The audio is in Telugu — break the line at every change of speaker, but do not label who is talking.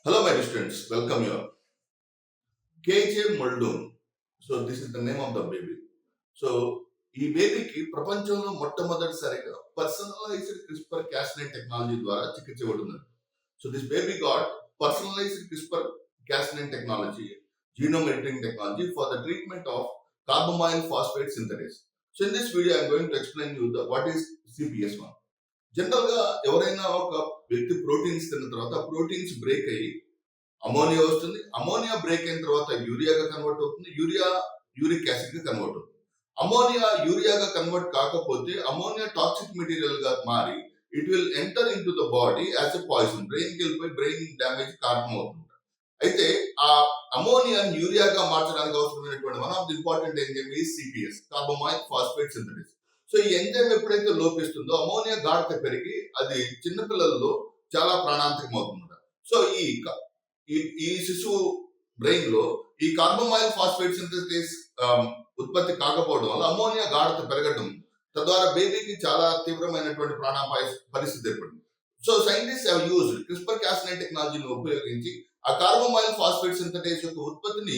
Hello, my dear students. Welcome you. KJ Muldoon. So this is the name of the baby. So ఈ బేబీకి ప్రపంచంలో మొట్టమొదటిసారిగా పర్సనలైజ్డ్ క్రిస్పర్ క్యాస్నైన్ టెక్నాలజీ ద్వారా చికిత్స ఇవ్వబడింది. So this baby got personalised CRISPR Cas nine technology, genome editing technology for the treatment of carbamyl phosphate synthesis. So in this video, I am going to explain you what is CPS1. General గా ఎవరైనా ఒక వ్యక్తి ప్రోటీన్స్ తిన్న తర్వాత ప్రోటీన్స్ బ్రేక్ అయ్యి అమోనియా వస్తుంది. అమోనియా బ్రేక్ అయిన తర్వాత యూరియాగా కన్వర్ట్ అవుతుంది. యూరియా యూరిక్ యాసిడ్ గా కన్వర్ట్ అవుతుంది. అమోనియా యూరియాగా కన్వర్ట్ కాకపోతే అమోనియా టాక్సిక్ మెటీరియల్ గా మారి it will enter in to the body as a poison. Brain కి వెళ్ళిపోయి బ్రెయిన్ డ్యామేజ్ కారణమవుతుంది. అయితే ఆ అమోనియా యూరియాగా మార్చడానికి అవసరమైనటువంటి one of the important enzyme ఈ CPS, carbamyl phosphate synthesis. So ఈ ఎంజైమ్ ఎప్పుడైతే లోపిస్తుందో అమోనియా గాఢత పెరిగి అది చిన్నపిల్లల్లో చాలా ప్రాణాంతకం అవుతుంది. సో ఈ శిశువు బ్రెయిన్ లో ఈ కార్బమైల్ ఫాస్ఫేట్ సింథసిస్ ఉత్పత్తి కాకపోవడం వల్ల అమోనియా గాఢత పెరగడం తద్వారా బేబీకి చాలా తీవ్రమైనటువంటి ప్రాణాపాయ పరిస్థితి ఏర్పడింది. So scientist have used CRISPR Cas nine టెక్నాలజీని ఉపయోగించి ఆ కార్బమైల్ ఫాస్ఫేట్ సింథసిస్ యొక్క ఉత్పత్తిని